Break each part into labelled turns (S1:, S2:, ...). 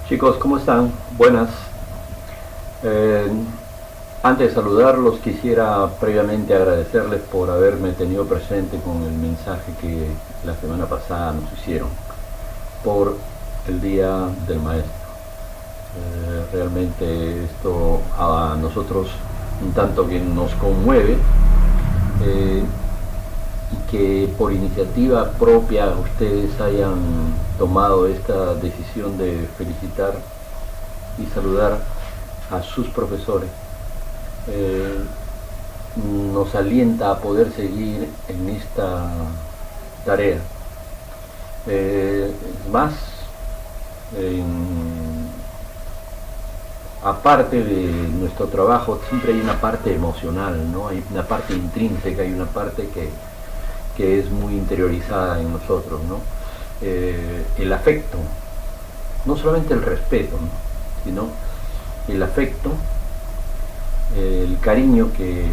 S1: Chicos, ¿cómo están? Buenas. Eh, Antes de saludarlos, quisiera previamente agradecerles por haberme tenido presente con el mensaje que la semana pasada nos hicieron por el Día del Maestro. Realmente esto a nosotros un tanto que nos conmueve, y que por iniciativa propia ustedes hayan tomado esta decisión de felicitar y saludar a sus profesores. Nos alienta a poder seguir en esta tarea. Más, aparte de nuestro trabajo, siempre hay una parte emocional, ¿no? Hay una parte intrínseca, hay una parte que es muy interiorizada en nosotros, ¿no? El afecto, no solamente el respeto, ¿no? Sino el afecto, el cariño que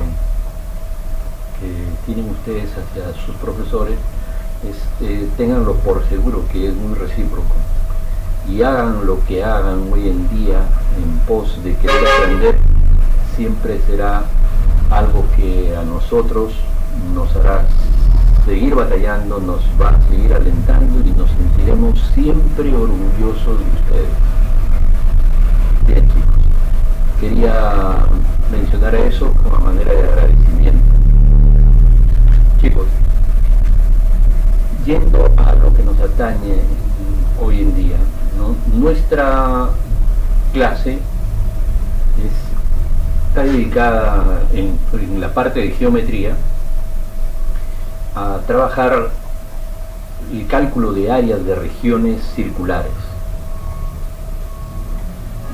S1: tienen ustedes hacia sus profesores, ténganlo por seguro que es muy recíproco, y hagan lo que hagan hoy en día en pos de querer aprender, siempre será algo que a nosotros nos hará seguir batallando, nos va a seguir alentando y nos sentiremos siempre orgullosos de ustedes. Bien, chicos, quería mencionar eso como manera de agradecimiento. Chicos, yendo a lo que nos atañe hoy en día, ¿no? Nuestra clase está dedicada en la parte de geometría a trabajar el cálculo de áreas de regiones circulares.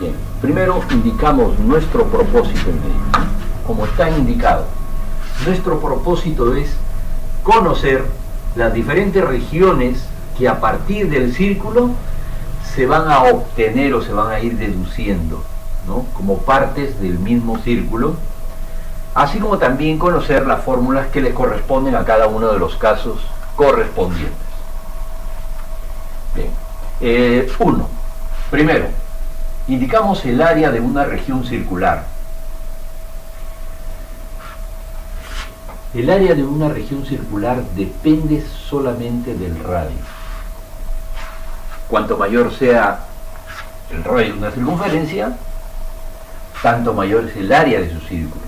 S1: Bien, primero indicamos nuestro propósito en ello. Como está indicado, nuestro propósito es conocer las diferentes regiones que a partir del círculo se van a obtener o se van a ir deduciendo, ¿no? Como partes del mismo círculo, así como también conocer las fórmulas que le corresponden a cada uno de los casos correspondientes. Bien, primero, indicamos el área de una región circular. El área de una región circular depende solamente del radio. Cuanto mayor sea el radio de una circunferencia, tanto mayor es el área de su círculo.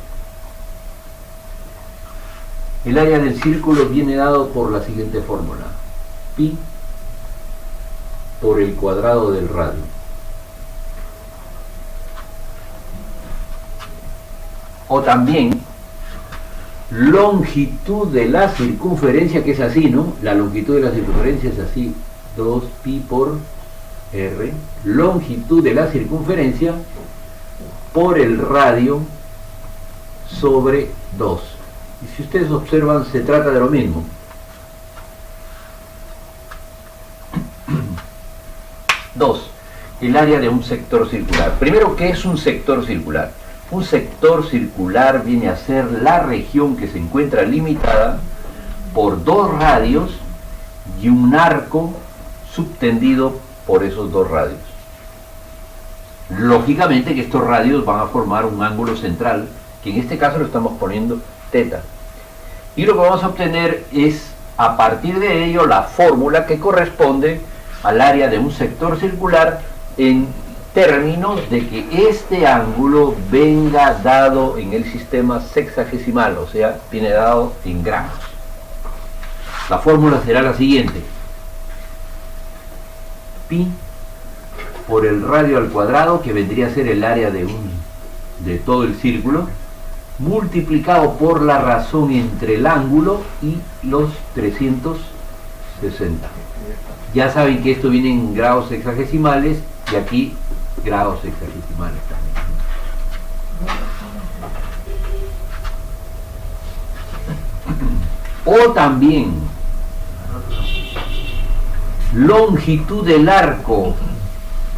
S1: El área del círculo viene dado por la siguiente fórmula: pi por el cuadrado del radio. O también longitud de la circunferencia, que es así, ¿no? La longitud de la circunferencia es así, 2pi por r, longitud de la circunferencia por el radio sobre 2. Y si ustedes observan, se trata de lo mismo. Dos, el área de un sector circular. Primero, ¿qué es un sector circular? Un sector circular viene a ser la región que se encuentra limitada por dos radios y un arco subtendido por esos dos radios. Lógicamente que estos radios van a formar un ángulo central, que en este caso lo estamos poniendo θ. Y lo que vamos a obtener es, a partir de ello, la fórmula que corresponde al área de un sector circular en términos de que este ángulo venga dado en el sistema sexagesimal, o sea, viene dado en grados. La fórmula será la siguiente: pi por el radio al cuadrado, que vendría a ser el área de todo el círculo, multiplicado por la razón entre el ángulo y los 360. Ya saben que esto viene en grados sexagesimales, y aquí grados sexagesimales también. O también longitud del arco,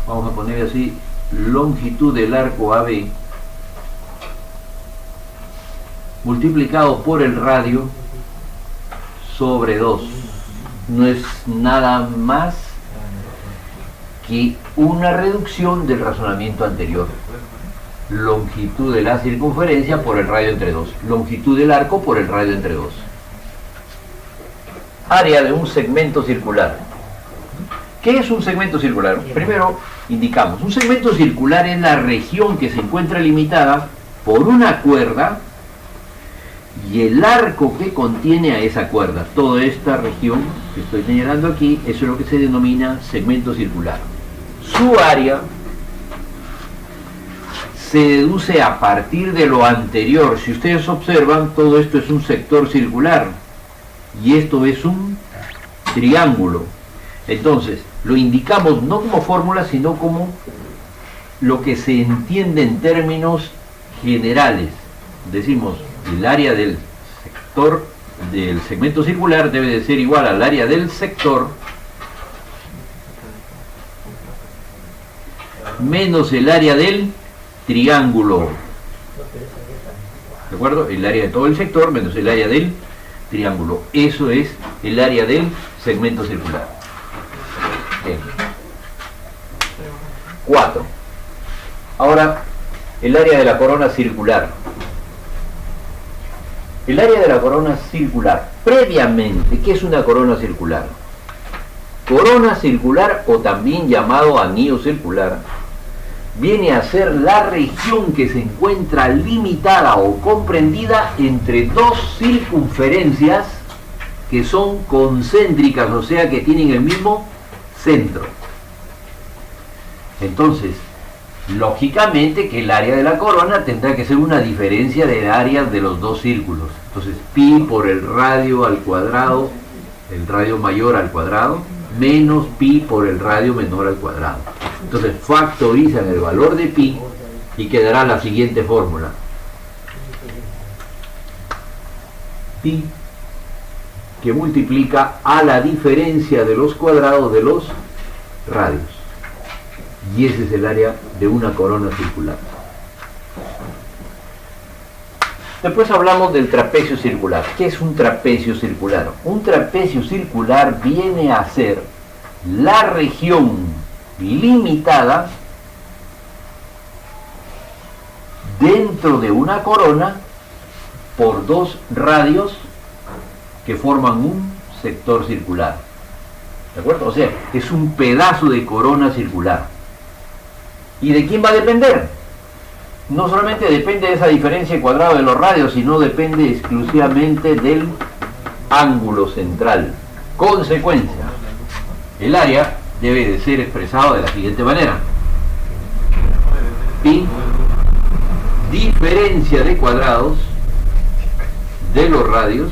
S1: vamos a poner así, longitud del arco AB multiplicado por el radio sobre 2. No es nada más que una reducción del razonamiento anterior. Longitud de la circunferencia por el radio entre dos. Longitud del arco por el radio entre dos. Área de un segmento circular. ¿Qué es un segmento circular? Primero indicamos, un segmento circular es la región que se encuentra limitada por una cuerda y el arco que contiene a esa cuerda. Toda esta región que estoy señalando aquí, eso es lo que se denomina segmento circular. Su área se deduce a partir de lo anterior. Si ustedes observan, todo esto es un sector circular y esto es un triángulo. Entonces, lo indicamos no como fórmula, sino como lo que se entiende en términos generales. Decimos, el área del sector del segmento circular debe de ser igual al área del sector menos el área del triángulo. ¿De acuerdo? El área de todo el sector menos el área del triángulo. Eso es el área del segmento circular. Bien. 4. Ahora, el área de la corona circular. El área de la corona circular. Previamente, ¿qué es una corona circular? Corona circular, o también llamado anillo circular, viene a ser la región que se encuentra limitada o comprendida entre dos circunferencias que son concéntricas, o sea que tienen el mismo centro. Entonces, lógicamente que el área de la corona tendrá que ser una diferencia de áreas de los dos círculos. Entonces, pi por el radio al cuadrado, el radio mayor al cuadrado, menos pi por el radio menor al cuadrado. Entonces factorizan el valor de pi y quedará la siguiente fórmula. Pi que multiplica a la diferencia de los cuadrados de los radios. Y ese es el área de una corona circular. Después hablamos del trapecio circular. ¿Qué es un trapecio circular? Un trapecio circular viene a ser la región limitada dentro de una corona por dos radios que forman un sector circular. ¿De acuerdo? O sea, es un pedazo de corona circular. ¿Y de quién va a depender? No solamente depende de esa diferencia de cuadrado de los radios, sino depende exclusivamente del ángulo central. Consecuencia, el área debe de ser expresado de la siguiente manera. Pi, diferencia de cuadrados de los radios,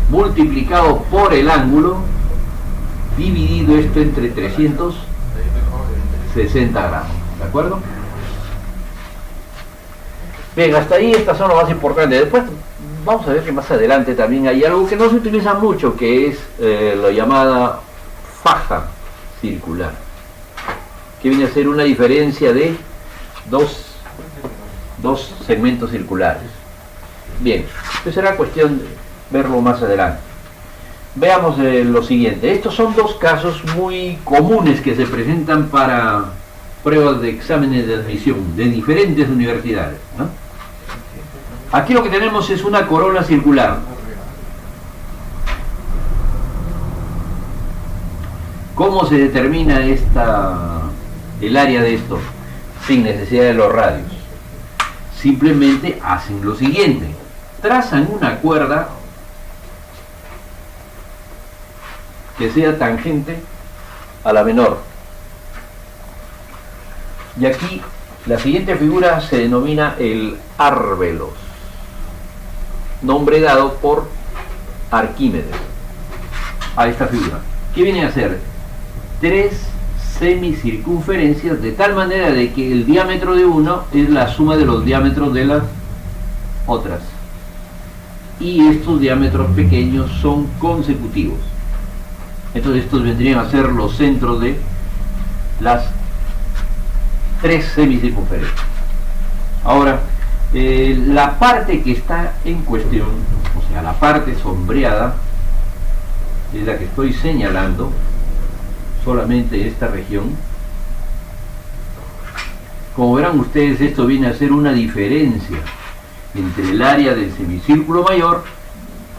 S1: multiplicado por el ángulo, dividido esto entre 360 grados. ¿De acuerdo? Bien, hasta ahí estas son lo más importante. Después vamos a ver que más adelante también hay algo que no se utiliza mucho, que es la llamada faja circular, que viene a ser una diferencia de dos segmentos circulares. Bien, pues será cuestión de verlo más adelante. Veamos lo siguiente. Estos son dos casos muy comunes que se presentan para pruebas de exámenes de admisión de diferentes universidades, ¿no? Aquí lo que tenemos es una corona circular. ¿Cómo se determina el área de esto? Sin necesidad de los radios. Simplemente hacen lo siguiente. Trazan una cuerda que sea tangente a la menor. Y aquí la siguiente figura se denomina el árbelos, nombre dado por Arquímedes a esta figura. ¿Qué viene a ser? 3 semicircunferencias, de tal manera de que el diámetro de uno es la suma de los diámetros de las otras, y estos diámetros pequeños son consecutivos. Entonces estos vendrían a ser los centros de las 3 semicircunferencias. Ahora, la parte que está en cuestión, o sea, la parte sombreada, es la que estoy señalando, solamente esta región. Como verán ustedes, esto viene a ser una diferencia entre el área del semicírculo mayor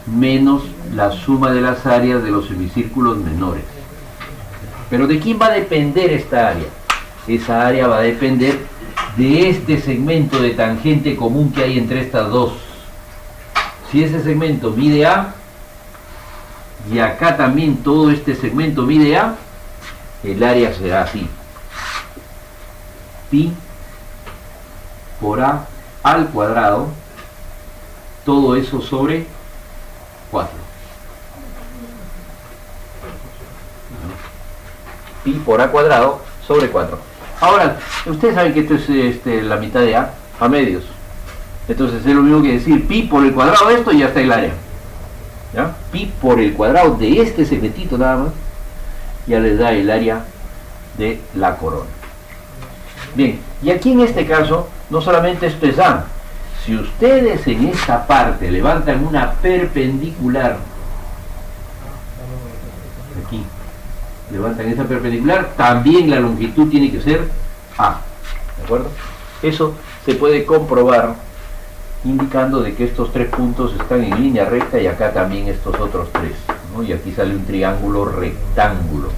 S1: menos la suma de las áreas de los semicírculos menores. Pero ¿de quién va a depender esta área? Esa área va a depender de este segmento de tangente común que hay entre estas dos. Si ese segmento mide A, y acá también todo este segmento mide A, el área será así: pi por A al cuadrado, todo eso sobre 4. Pi por A cuadrado sobre 4. Ahora, ustedes saben que esto es la mitad de A medios. Entonces es lo mismo que decir pi por el cuadrado de esto y ya está el área. ¿Ya? Pi por el cuadrado de este segmentito nada más, ya les da el área de la corona. Bien, y aquí en este caso, no solamente esto es A. Si ustedes en esta parte levantan una perpendicular, aquí, levantan esa perpendicular, también la longitud tiene que ser A. ¿De acuerdo? Eso se puede comprobar indicando de que estos tres puntos están en línea recta y acá también estos otros tres, ¿no? Y aquí sale un triángulo rectángulo,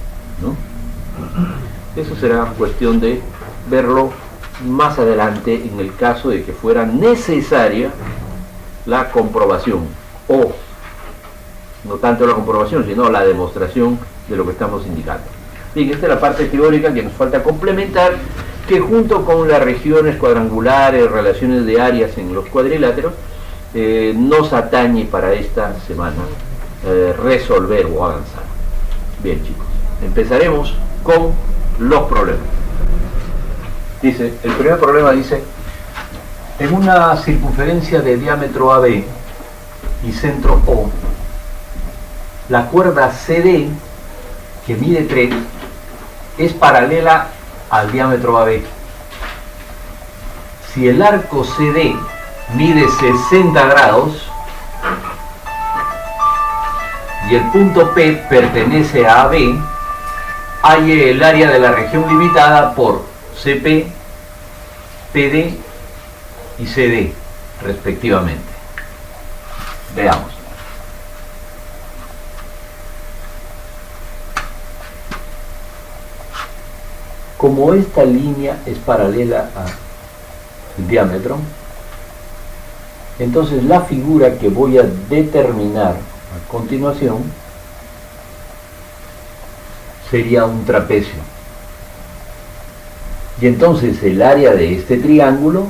S1: ¿no? Eso será cuestión de verlo más adelante en el caso de que fuera necesaria la comprobación, o no tanto la comprobación sino la demostración de lo que estamos indicando. Bien, esta es la parte teórica que nos falta complementar, que junto con las regiones cuadrangulares, relaciones de áreas en los cuadriláteros, nos atañe para esta semana resolver o avanzar. Bien, chicos, empezaremos con los problemas. Dice, el primer problema dice: en una circunferencia de diámetro AB y centro O, la cuerda CD, que mide 3, es paralela al diámetro AB. Si el arco CD mide 60 grados y el punto P pertenece a AB, halle el área de la región limitada por CP, PD y CD, respectivamente. Veamos. Como esta línea es paralela al diámetro, entonces la figura que voy a determinar a continuación sería un trapecio. Y entonces el área de este triángulo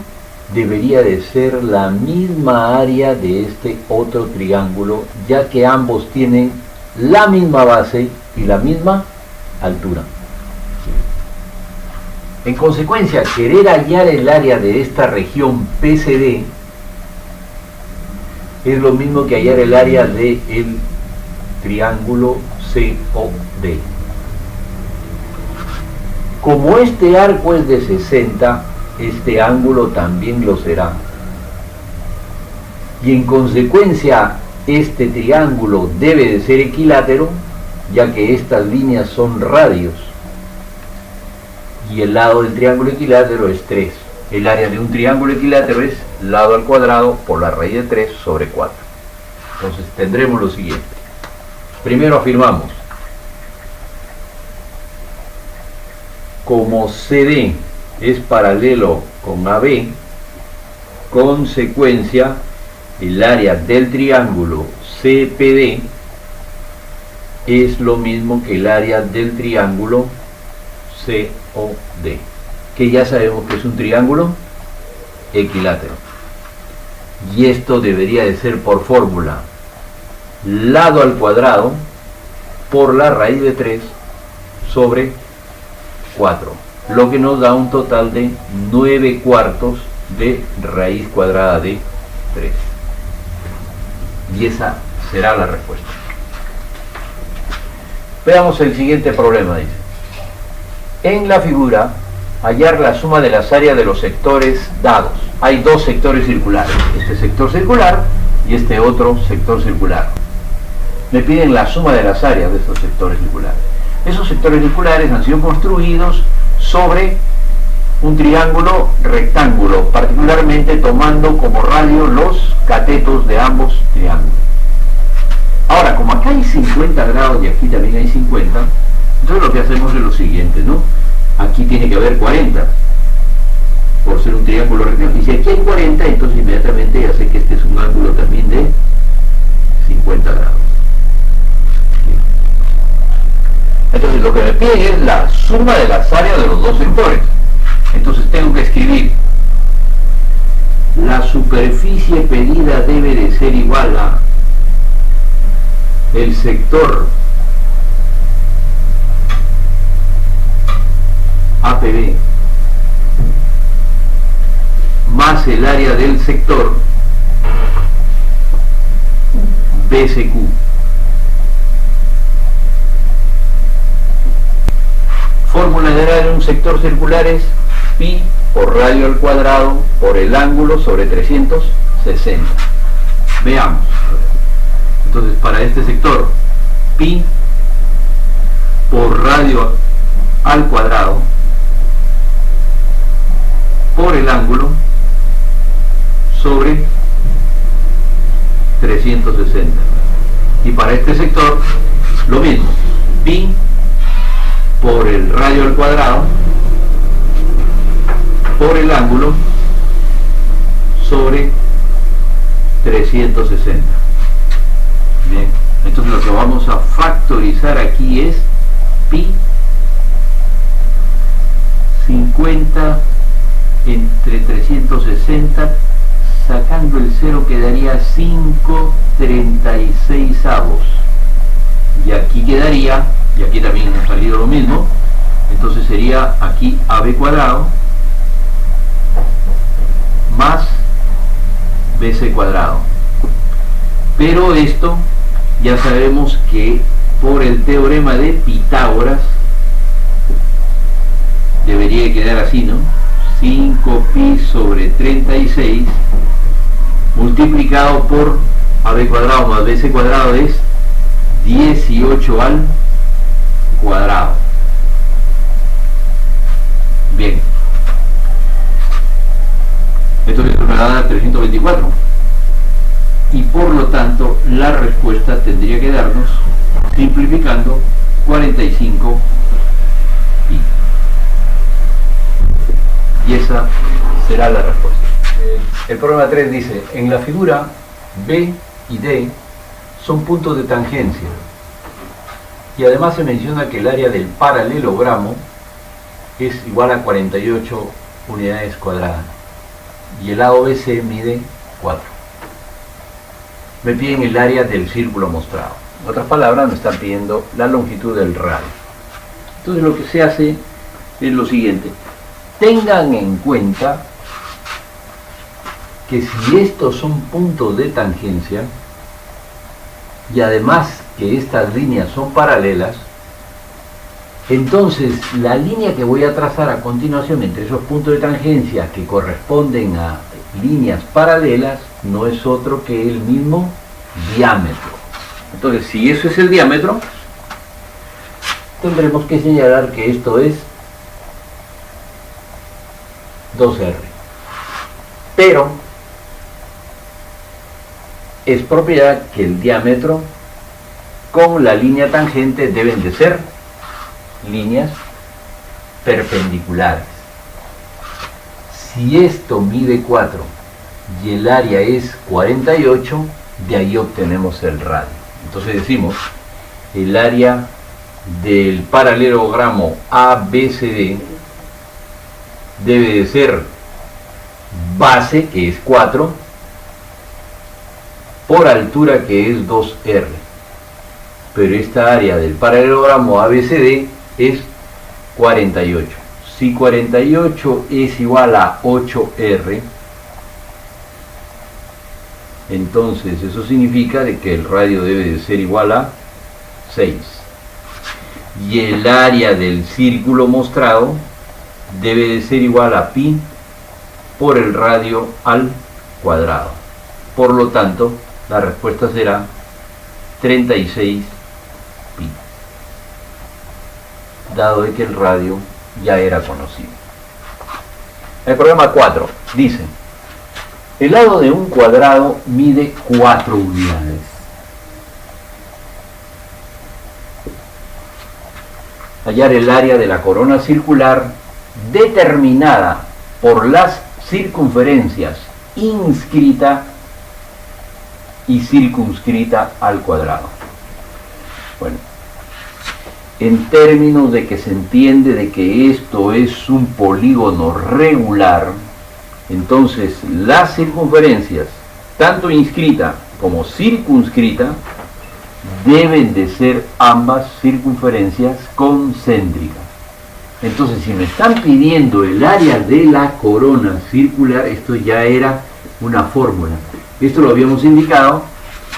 S1: debería de ser la misma área de este otro triángulo, ya que ambos tienen la misma base y la misma altura. En consecuencia, querer hallar el área de esta región PCD es lo mismo que hallar el área del triángulo COD. Como este arco es de 60, este ángulo también lo será. Y en consecuencia, este triángulo debe de ser equilátero, ya que estas líneas son radios. Y el lado del triángulo equilátero es 3. El área de un triángulo equilátero es lado al cuadrado por la raíz de 3 sobre 4. Entonces tendremos lo siguiente. Primero afirmamos: como CD es paralelo con AB, consecuencia, el área del triángulo CPD es lo mismo que el área del triángulo COD, que ya sabemos que es un triángulo equilátero. Y esto debería de ser por fórmula lado al cuadrado por la raíz de 3 sobre 4, lo que nos da un total de 9/4 de raíz cuadrada de 3. Y esa será la respuesta. Veamos el siguiente problema. Dice: en la figura, hallar la suma de las áreas de los sectores dados. Hay dos sectores circulares, este sector circular y este otro sector circular. Me piden la suma de las áreas de estos sectores circulares. Esos sectores circulares han sido construidos sobre un triángulo rectángulo, particularmente tomando como radio los catetos de ambos triángulos. Ahora, como acá hay 50 grados y aquí también hay 50, entonces lo que hacemos es lo siguiente, ¿no? Aquí tiene que haber 40, por ser un triángulo rectángulo. Y si aquí hay 40, entonces inmediatamente ya sé que este es un ángulo también de 50 grados. Entonces lo que me pide es la suma de las áreas de los dos sectores. Entonces tengo que escribir: la superficie pedida debe de ser igual a el sector APB más el área del sector BCQ. Fórmula de área de un sector circular es pi por radio al cuadrado por el ángulo sobre 360. Veamos. Entonces, para este sector, pi por radio al cuadrado por el ángulo sobre 360. Y para este sector, lo mismo, pi por el radio al cuadrado por el ángulo sobre 360. Bien, entonces lo que vamos a factorizar aquí es pi 50 entre 360, sacando el 0 quedaría 5/36. Y aquí quedaría, y aquí también ha salido lo mismo, entonces sería aquí AB cuadrado más BC cuadrado. Pero esto ya sabemos que por el teorema de Pitágoras debería quedar así, ¿no? 5pi sobre 36 multiplicado por AB cuadrado más BC cuadrado es 18 al cuadrado. Bien, entonces me va a dar 324 y por lo tanto la respuesta tendría que darnos, simplificando, 45 pi. Y esa será la respuesta. El problema 3 dice: en la figura B y D son puntos de tangencia y además se menciona que el área del paralelogramo es igual a 48 unidades cuadradas y el lado BC mide 4. Me piden el área del círculo mostrado. En otras palabras, me están pidiendo la longitud del radio. Entonces lo que se hace es lo siguiente: tengan en cuenta que si estos son puntos de tangencia y además que estas líneas son paralelas, entonces la línea que voy a trazar a continuación entre esos puntos de tangencia que corresponden a líneas paralelas no es otro que el mismo diámetro. Entonces, si eso es el diámetro, tendremos que señalar que esto es 2R. Pero es propiedad que el diámetro con la línea tangente deben de ser líneas perpendiculares. Si esto mide 4 y el área es 48, de ahí obtenemos el radio. Entonces decimos, el área del paralelogramo ABCD debe de ser base, que es 4, por altura, que es 2R. Pero esta área del paralelogramo ABCD es 48. Si 48 es igual a 8R, entonces eso significa de que el radio debe de ser igual a 6. Y el área del círculo mostrado debe de ser igual a pi por el radio al cuadrado. Por lo tanto, la respuesta será 36 pi. dado de que el radio ya era conocido. El problema 4 dice: el lado de un cuadrado mide 4 unidades. Hallar el área de la corona circular determinada por las circunferencias inscrita y circunscrita al cuadrado. Bueno, en términos de que se entiende de que esto es un polígono regular, entonces las circunferencias, tanto inscrita como circunscrita, deben de ser ambas circunferencias concéntricas. Entonces, si me están pidiendo el área de la corona circular, esto ya era una fórmula. Esto lo habíamos indicado,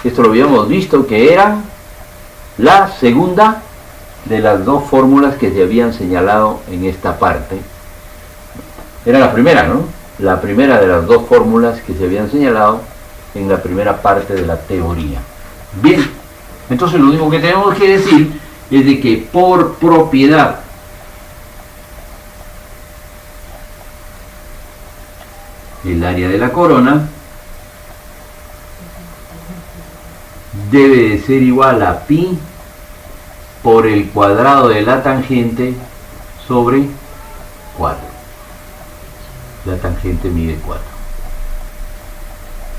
S1: esto lo habíamos visto que era la segunda de las dos fórmulas que se habían señalado en esta parte. Era la primera, ¿no? La primera de las dos fórmulas que se habían señalado en la primera parte de la teoría. Bien, entonces lo único que tenemos que decir es de que por propiedad el área de la corona debe de ser igual a pi por el cuadrado de la tangente sobre 4. La tangente mide 4.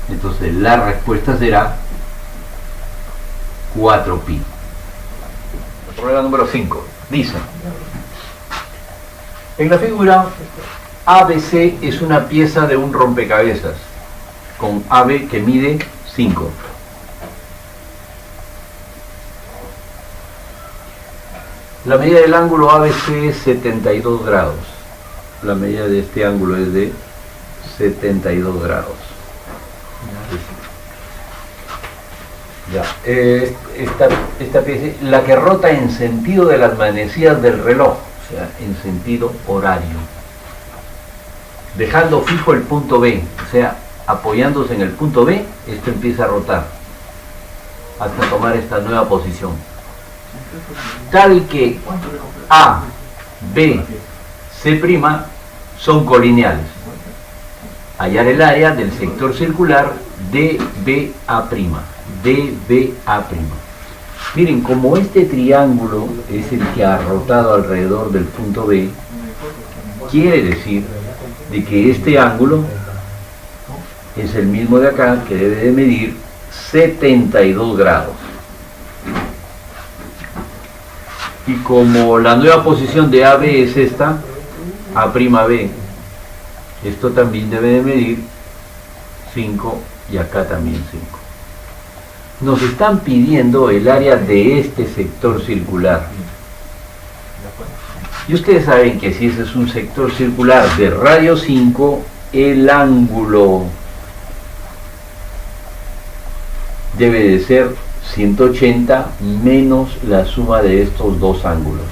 S1: Entonces la respuesta será 4pi. Problema número 5. Dice: en la figura, ABC es una pieza de un rompecabezas con AB que mide 5. La medida del ángulo ABC es 72 grados. La medida de este ángulo es de 72 grados. Ya. Esta pieza, la que rota en sentido de las manecillas del reloj, o sea, en sentido horario, dejando fijo el punto B, o sea, apoyándose en el punto B, esto empieza a rotar hasta tomar esta nueva posición, tal que A, B, C' son colineales. Hallar el área del sector circular DBA'. Miren, como este triángulo es el que ha rotado alrededor del punto B, quiere decir de que este ángulo es el mismo de acá, que debe de medir 72 grados. Y como la nueva posición de AB es esta, A'B, esto también debe de medir 5 y acá también 5. Nos están pidiendo el área de este sector circular. Y ustedes saben que si ese es un sector circular de radio 5, el ángulo debe de ser 180 menos la suma de estos dos ángulos.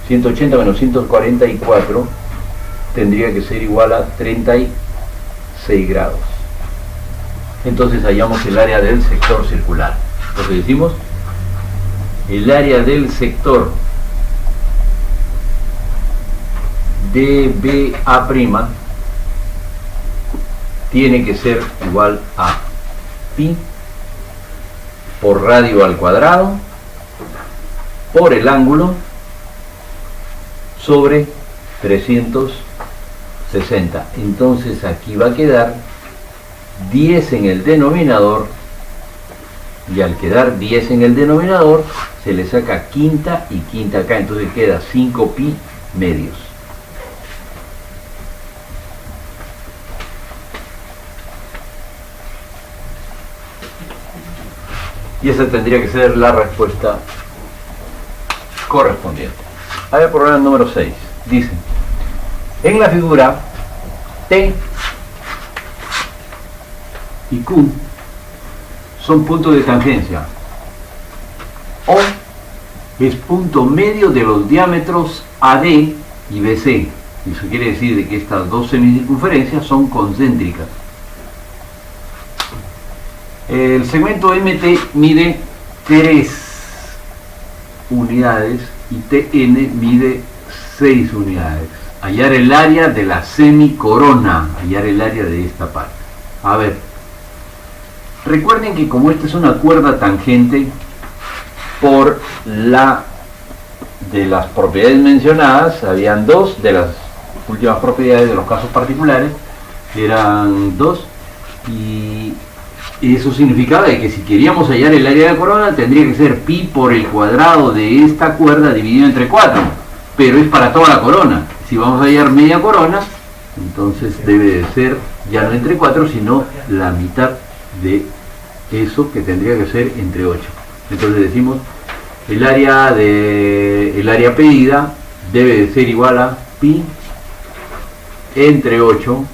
S1: 180 menos 144 tendría que ser igual a 36 grados. Entonces hallamos el área del sector circular. Entonces decimos, el área del sector DBA' tiene que ser igual a pi por radio al cuadrado por el ángulo sobre 360. Entonces aquí va a quedar 10 en el denominador, y al quedar 10 en el denominador se le saca quinta y quinta acá, entonces queda 5pi medios. Y esa tendría que ser la respuesta correspondiente. A ver, problema número 6. Dice, en la figura T y Q son puntos de tangencia. O es punto medio de los diámetros AD y BC. Eso quiere decir de que estas dos semicircunferencias son concéntricas. El segmento MT mide 3 unidades y Tn mide 6 unidades. Hallar el área de la semicorona, hallar el área de esta parte. A ver, recuerden que como esta es una cuerda tangente, por la de las propiedades mencionadas, habían dos de las últimas propiedades de los casos particulares, eran dos, y eso significaba de que si queríamos hallar el área de la corona tendría que ser pi por el cuadrado de esta cuerda dividido entre 4, pero es para toda la corona. Si vamos a hallar media corona, entonces debe de ser ya no entre 4, sino la mitad de eso, que tendría que ser entre 8. Entonces decimos el área pedida debe de ser igual a pi entre 8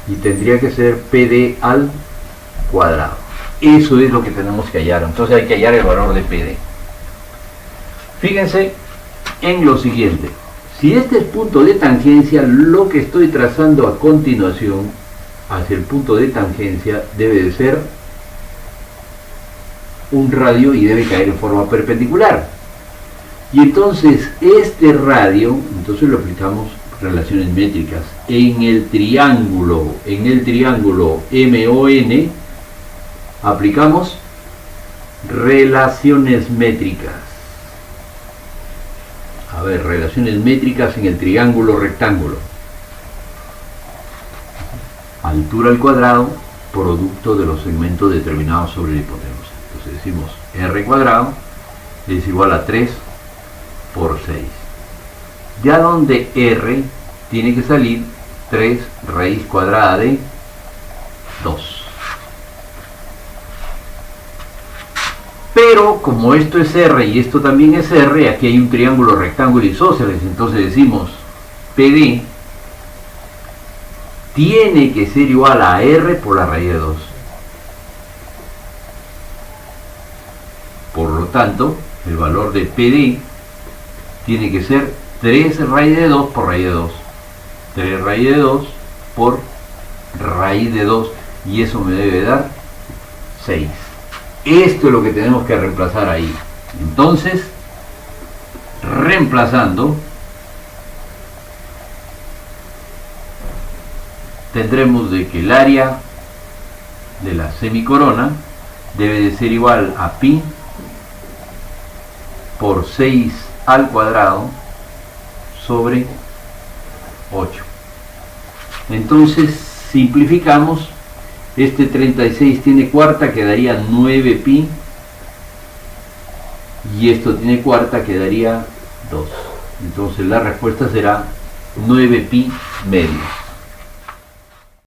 S1: y tendría que ser PD al cuadrado. Eso es lo que tenemos que hallar. Entonces hay que hallar el valor de PD. Fíjense en lo siguiente. Si este es punto de tangencia, lo que estoy trazando a continuación hacia el punto de tangencia debe de ser un radio y debe caer en forma perpendicular. Y entonces este radio, entonces lo aplicamos relaciones métricas. En el triángulo MON aplicamos relaciones métricas. A ver, relaciones métricas en el triángulo rectángulo. Altura al cuadrado, producto de los segmentos determinados sobre la hipotenusa. Entonces decimos R cuadrado es igual a 3 por 6. Ya donde R tiene que salir 3 raíz cuadrada de 2. Pero como esto es R y esto también es R, aquí hay un triángulo rectángulo isósceles, entonces decimos PD tiene que ser igual a R por la raíz de 2. Por lo tanto, el valor de PD tiene que ser 3 raíz de 2 por raíz de 2. 3 raíz de 2 por raíz de 2, y eso me debe dar 6. Esto es lo que tenemos que reemplazar ahí. Entonces, reemplazando, tendremos de que el área de la semicorona debe de ser igual a pi por 6 al cuadrado sobre 8. Entonces simplificamos. Este 36 tiene cuarta, quedaría 9 pi, y esto tiene cuarta, quedaría 2. Entonces la respuesta será 9 pi medio.